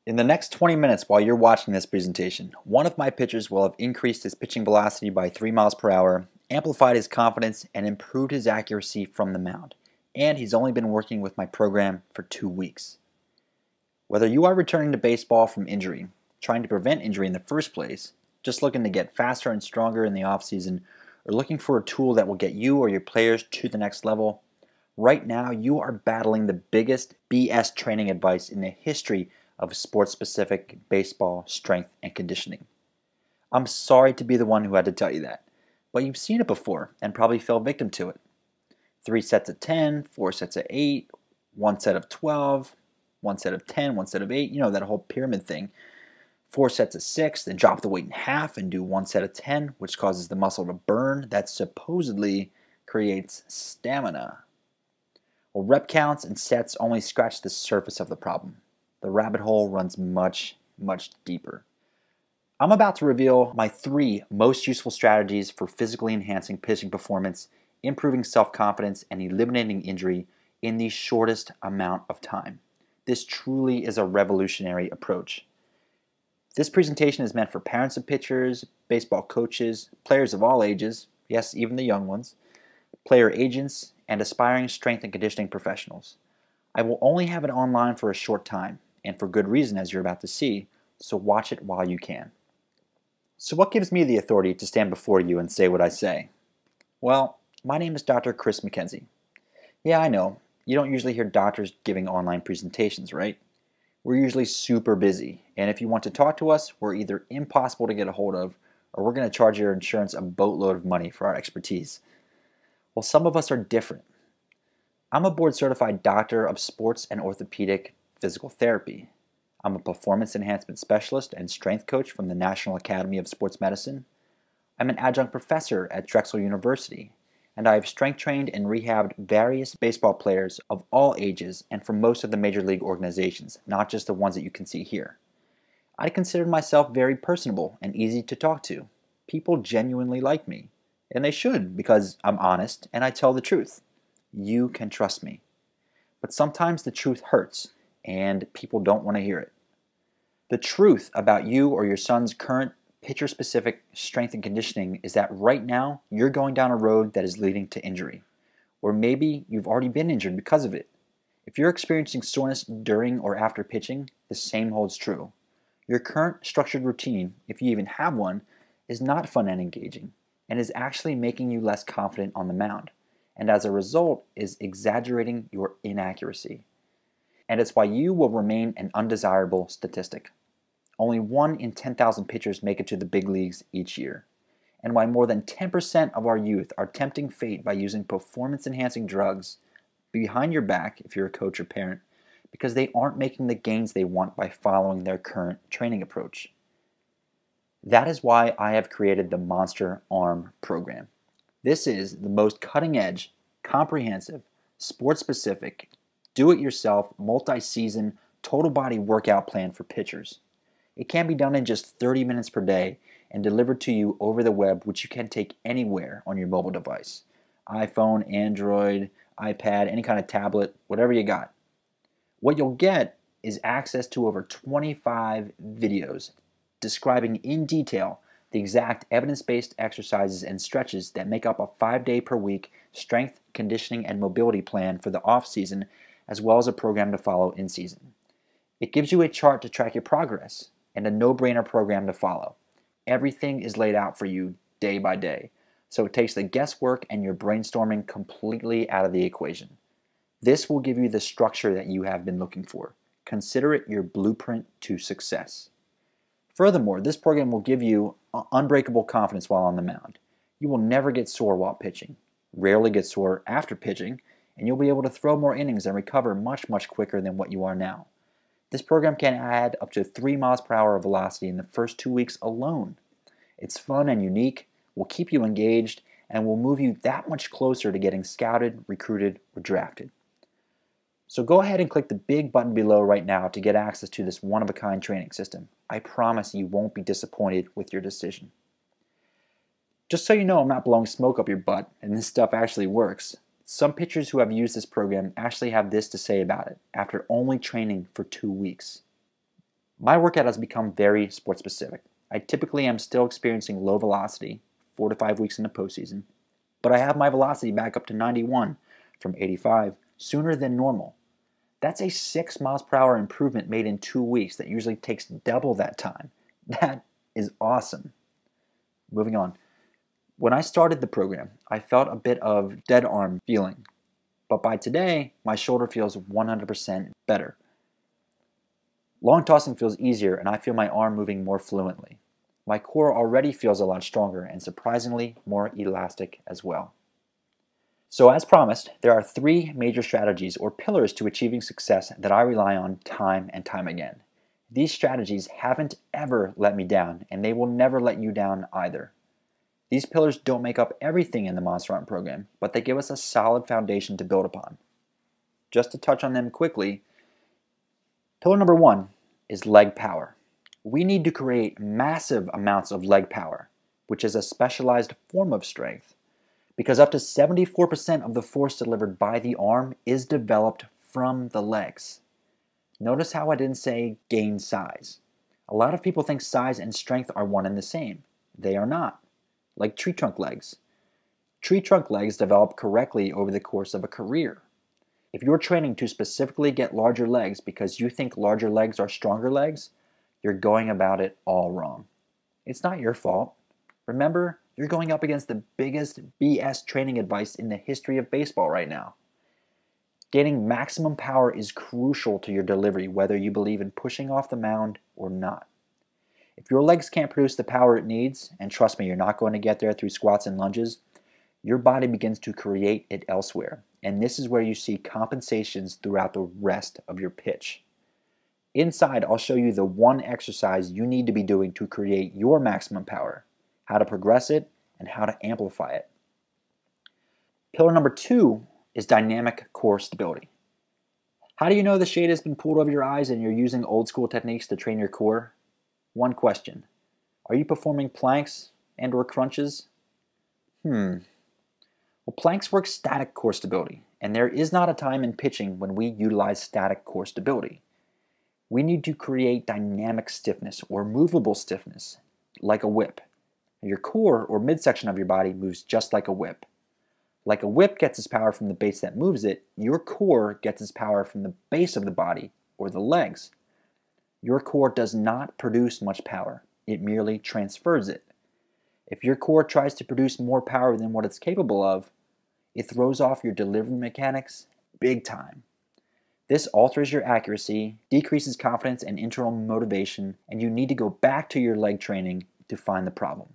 In the next 20 minutes while you're watching this presentation, one of my pitchers will have increased his pitching velocity by 3 miles per hour, amplified his confidence, and improved his accuracy from the mound. And he's only been working with my program for 2 weeks. Whether you are returning to baseball from injury, trying to prevent injury in the first place, just looking to get faster and stronger in the offseason, or looking for a tool that will get you or your players to the next level, right now you are battling the biggest BS training advice in the history of sports-specific baseball strength and conditioning. I'm sorry to be the one who had to tell you that, but you've seen it before and probably fell victim to it. 3 sets of 10, 4 sets of 8, 1 set of 12, 1 set of 10, 1 set of 8, that whole pyramid thing. 4 sets of 6, then drop the weight in half and do 1 set of 10, which causes the muscle to burn. That supposedly creates stamina. Well, rep counts and sets only scratch the surface of the problem. The rabbit hole runs much, much deeper. I'm about to reveal my 3 most useful strategies for physically enhancing pitching performance, improving self-confidence, and eliminating injury in the shortest amount of time. This truly is a revolutionary approach. This presentation is meant for parents of pitchers, baseball coaches, players of all ages, yes, even the young ones, player agents, and aspiring strength and conditioning professionals. I will only have it online for a short time, and for good reason, as you're about to see, so watch it while you can. So what gives me the authority to stand before you and say what I say? Well, my name is Dr. Chris McKenzie. Yeah, I know, you don't usually hear doctors giving online presentations, right? We're usually super busy, and if you want to talk to us, we're either impossible to get a hold of, or we're going to charge your insurance a boatload of money for our expertise. Well, some of us are different. I'm a board-certified doctor of sports and orthopedic physical therapy. I'm a performance enhancement specialist and strength coach from the National Academy of Sports Medicine. I'm an adjunct professor at Drexel University, and I have strength trained and rehabbed various baseball players of all ages and from most of the major league organizations, not just the ones that you can see here. I consider myself very personable and easy to talk to. People genuinely like me, and they should because I'm honest and I tell the truth. You can trust me. But sometimes the truth hurts, and people don't want to hear it. The truth about you or your son's current pitcher-specific strength and conditioning is that right now you're going down a road that is leading to injury. Or maybe you've already been injured because of it. If you're experiencing soreness during or after pitching, the same holds true. Your current structured routine, if you even have one, is not fun and engaging, and is actually making you less confident on the mound, and as a result is exaggerating your inaccuracy. And it's why you will remain an undesirable statistic. Only 1 in 10,000 pitchers make it to the big leagues each year, and why more than 10% of our youth are tempting fate by using performance-enhancing drugs behind your back if you're a coach or parent, because they aren't making the gains they want by following their current training approach. That is why I have created the Monster Arm program. This is the most cutting-edge, comprehensive, sports-specific, do-it-yourself, multi-season, total body workout plan for pitchers. It can be done in just 30 minutes per day and delivered to you over the web, which you can take anywhere on your mobile device. iPhone, Android, iPad, any kind of tablet, whatever you got. What you'll get is access to over 25 videos describing in detail the exact evidence-based exercises and stretches that make up a 5-day per week strength, conditioning, and mobility plan for the off-season, as well as a program to follow in season. It gives you a chart to track your progress and a no-brainer program to follow. Everything is laid out for you day by day, so it takes the guesswork and your brainstorming completely out of the equation. This will give you the structure that you have been looking for. Consider it your blueprint to success. Furthermore, this program will give you unbreakable confidence while on the mound. You will never get sore while pitching, rarely get sore after pitching, and you'll be able to throw more innings and recover much, much quicker than what you are now. This program can add up to 3 miles per hour of velocity in the first 2 weeks alone. It's fun and unique, will keep you engaged, and will move you that much closer to getting scouted, recruited, or drafted. So go ahead and click the big button below right now to get access to this one-of-a-kind training system. I promise you won't be disappointed with your decision. Just so you know, I'm not blowing smoke up your butt, and this stuff actually works. Some pitchers who have used this program actually have this to say about it after only training for 2 weeks. My workout has become very sport specific. I typically am still experiencing low velocity, 4 to 5 weeks into postseason, but I have my velocity back up to 91 from 85 sooner than normal. That's a 6 miles per hour improvement made in 2 weeks that usually takes double that time. That is awesome. Moving on. When I started the program, I felt a bit of dead arm feeling, but by today, my shoulder feels 100% better. Long tossing feels easier and I feel my arm moving more fluently. My core already feels a lot stronger and surprisingly more elastic as well. So as promised, there are 3 major strategies or pillars to achieving success that I rely on time and time again. These strategies haven't ever let me down and they will never let you down either. These pillars don't make up everything in the Monster Arm program, but they give us a solid foundation to build upon. Just to touch on them quickly, pillar number 1 is leg power. We need to create massive amounts of leg power, which is a specialized form of strength, because up to 74% of the force delivered by the arm is developed from the legs. Notice how I didn't say gain size. A lot of people think size and strength are one and the same. They are not. Like tree trunk legs. Tree trunk legs develop correctly over the course of a career. If you're training to specifically get larger legs because you think larger legs are stronger legs, you're going about it all wrong. It's not your fault. Remember, you're going up against the biggest BS training advice in the history of baseball right now. Gaining maximum power is crucial to your delivery, whether you believe in pushing off the mound or not. If your legs can't produce the power it needs, and trust me, you're not going to get there through squats and lunges, your body begins to create it elsewhere. And this is where you see compensations throughout the rest of your pitch. Inside, I'll show you the one exercise you need to be doing to create your maximum power, how to progress it, and how to amplify it. Pillar number 2 is dynamic core stability. How do you know the shade has been pulled over your eyes and you're using old school techniques to train your core? One question. Are you performing planks and or crunches? Well, planks work static core stability, and there is not a time in pitching when we utilize static core stability. We need to create dynamic stiffness or movable stiffness, like a whip. Your core or midsection of your body moves just like a whip. Like a whip gets its power from the base that moves it, your core gets its power from the base of the body or the legs. Your core does not produce much power. It merely transfers it. If your core tries to produce more power than what it's capable of, it throws off your delivery mechanics big time. This alters your accuracy, decreases confidence and internal motivation, and you need to go back to your leg training to find the problem.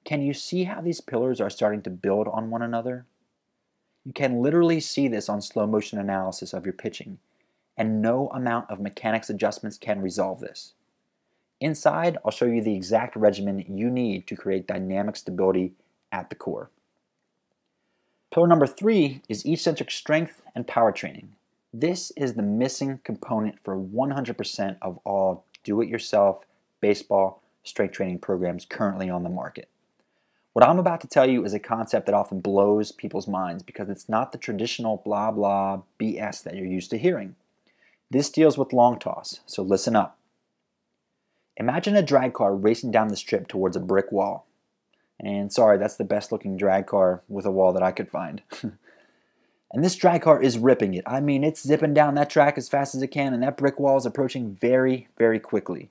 Can you see how these pillars are starting to build on one another? You can literally see this on slow motion analysis of your pitching, and no amount of mechanics adjustments can resolve this. Inside, I'll show you the exact regimen you need to create dynamic stability at the core. Pillar number 3 is eccentric strength and power training. This is the missing component for 100% of all do-it-yourself baseball strength training programs currently on the market. What I'm about to tell you is a concept that often blows people's minds because it's not the traditional blah blah BS that you're used to hearing. This deals with long toss, so listen up. Imagine a drag car racing down the strip towards a brick wall. And sorry, that's the best looking drag car with a wall that I could find. And this drag car is ripping it. I mean, it's zipping down that track as fast as it can, and that brick wall is approaching very, very quickly.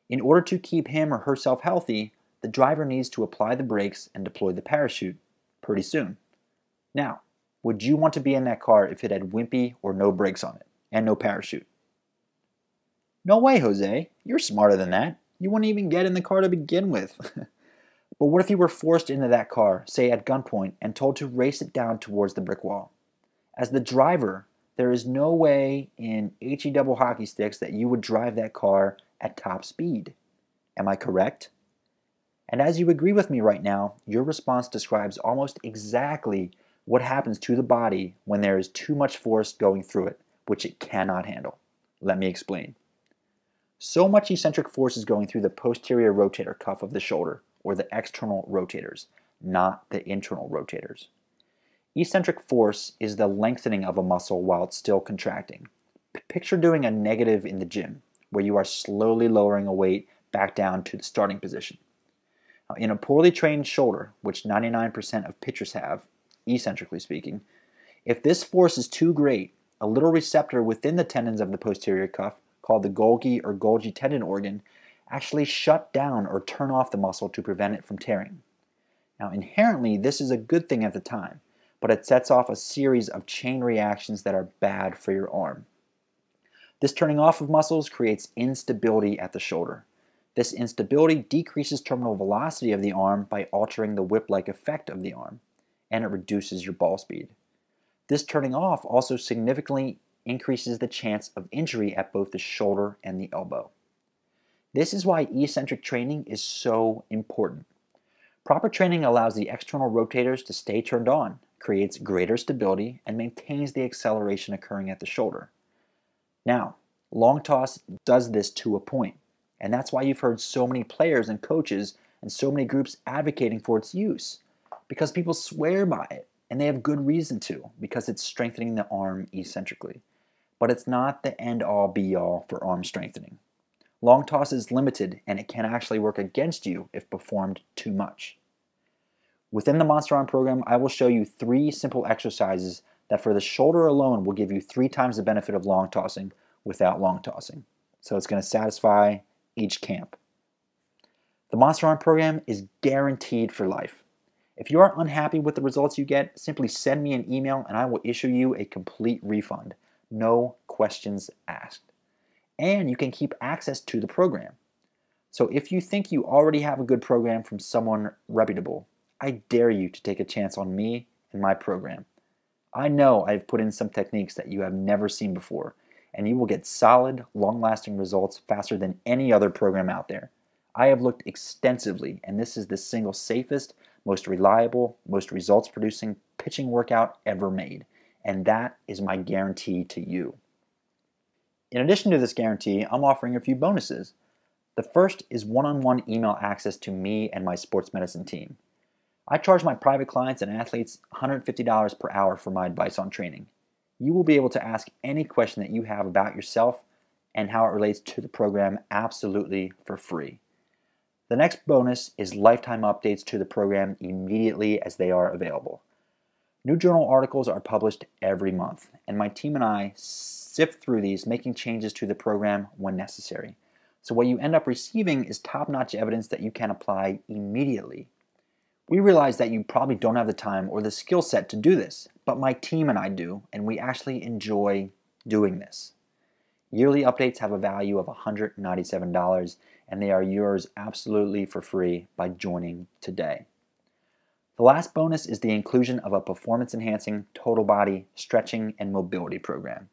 In order to keep him or herself healthy, the driver needs to apply the brakes and deploy the parachute pretty soon. Now, would you want to be in that car if it had wimpy or no brakes on it and no parachute? No way, Jose. You're smarter than that. You wouldn't even get in the car to begin with. But what if you were forced into that car, say at gunpoint, and told to race it down towards the brick wall? As the driver, there is no way in HE double hockey sticks that you would drive that car at top speed. Am I correct? And as you agree with me right now, your response describes almost exactly what happens to the body when there is too much force going through it, which it cannot handle. Let me explain. So much eccentric force is going through the posterior rotator cuff of the shoulder, or the external rotators, not the internal rotators. Eccentric force is the lengthening of a muscle while it's still contracting. Picture doing a negative in the gym, where you are slowly lowering a weight back down to the starting position. Now, in a poorly trained shoulder, which 99% of pitchers have, eccentrically speaking, if this force is too great, a little receptor within the tendons of the posterior cuff, called the Golgi or Golgi tendon organ, actually shut down or turn off the muscle to prevent it from tearing. Now, inherently, this is a good thing at the time, but it sets off a series of chain reactions that are bad for your arm. This turning off of muscles creates instability at the shoulder. This instability decreases terminal velocity of the arm by altering the whip-like effect of the arm, and it reduces your ball speed. This turning off also significantly increases the chance of injury at both the shoulder and the elbow. This is why eccentric training is so important. Proper training allows the external rotators to stay turned on, creates greater stability, and maintains the acceleration occurring at the shoulder. Now, long toss does this to a point, and that's why you've heard so many players and coaches and so many groups advocating for its use, because people swear by it, and they have good reason to, because it's strengthening the arm eccentrically. But it's not the end-all be-all for arm strengthening. Long toss is limited, and it can actually work against you if performed too much. Within the Monster Arm program, I will show you 3 simple exercises that for the shoulder alone will give you 3 times the benefit of long tossing without long tossing. So it's going to satisfy each camp. The Monster Arm program is guaranteed for life. If you are unhappy with the results you get, simply send me an email and I will issue you a complete refund. No questions asked. And you can keep access to the program. So if you think you already have a good program from someone reputable, I dare you to take a chance on me and my program. I know I've put in some techniques that you have never seen before, and you will get solid, long-lasting results faster than any other program out there. I have looked extensively, and this is the single safest, most reliable, most results-producing pitching workout ever made, and that is my guarantee to you. In addition to this guarantee, I'm offering a few bonuses. The first is one-on-one email access to me and my sports medicine team. I charge my private clients and athletes $150 per hour for my advice on training. You will be able to ask any question that you have about yourself and how it relates to the program absolutely for free. The next bonus is lifetime updates to the program immediately as they are available. New journal articles are published every month, and my team and I sift through these, making changes to the program when necessary. So what you end up receiving is top-notch evidence that you can apply immediately. We realize that you probably don't have the time or the skill set to do this, but my team and I do, and we actually enjoy doing this. Yearly updates have a value of $197, and they are yours absolutely for free by joining today. The last bonus is the inclusion of a performance-enhancing total body stretching and mobility program.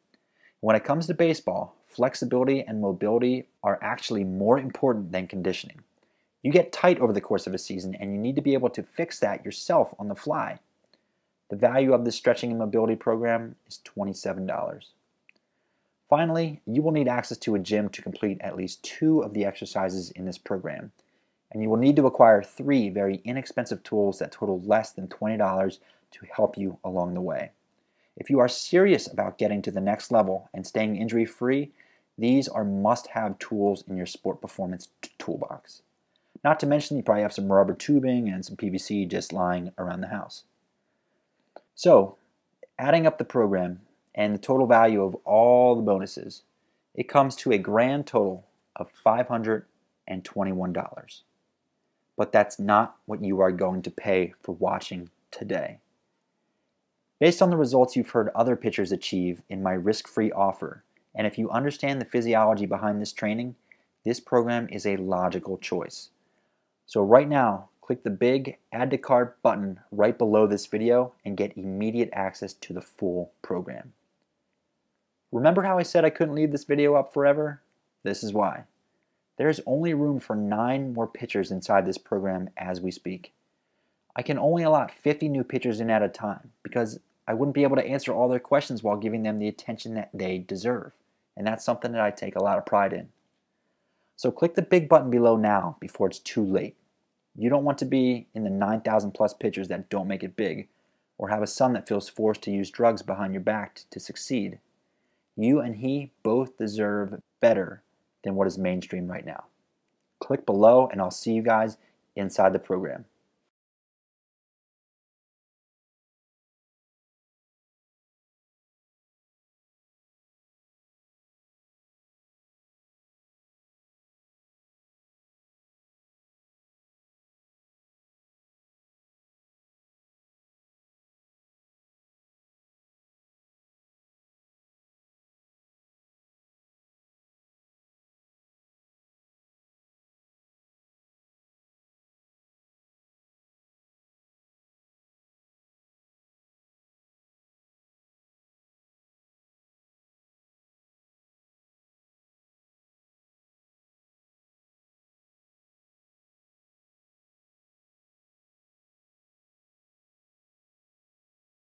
When it comes to baseball, flexibility and mobility are actually more important than conditioning. You get tight over the course of a season, and you need to be able to fix that yourself on the fly. The value of this stretching and mobility program is $27. Finally, you will need access to a gym to complete at least 2 of the exercises in this program, and you will need to acquire 3 very inexpensive tools that total less than $20 to help you along the way. If you are serious about getting to the next level and staying injury-free, these are must-have tools in your sport performance toolbox. Not to mention you probably have some rubber tubing and some PVC just lying around the house. So, adding up the program and the total value of all the bonuses, it comes to a grand total of $521. But that's not what you are going to pay for watching today. Based on the results you've heard other pitchers achieve in my risk-free offer, and if you understand the physiology behind this training, this program is a logical choice. So right now, click the big Add to Cart button right below this video and get immediate access to the full program. Remember how I said I couldn't leave this video up forever? This is why. There is only room for 9 more pitchers inside this program as we speak. I can only allot 50 new pitchers in at a time because I wouldn't be able to answer all their questions while giving them the attention that they deserve. And that's something that I take a lot of pride in. So click the big button below now before it's too late. You don't want to be in the 9,000 plus pitchers that don't make it big, or have a son that feels forced to use drugs behind your back to succeed. You and he both deserve better than what is mainstream right now. Click below and I'll see you guys inside the program.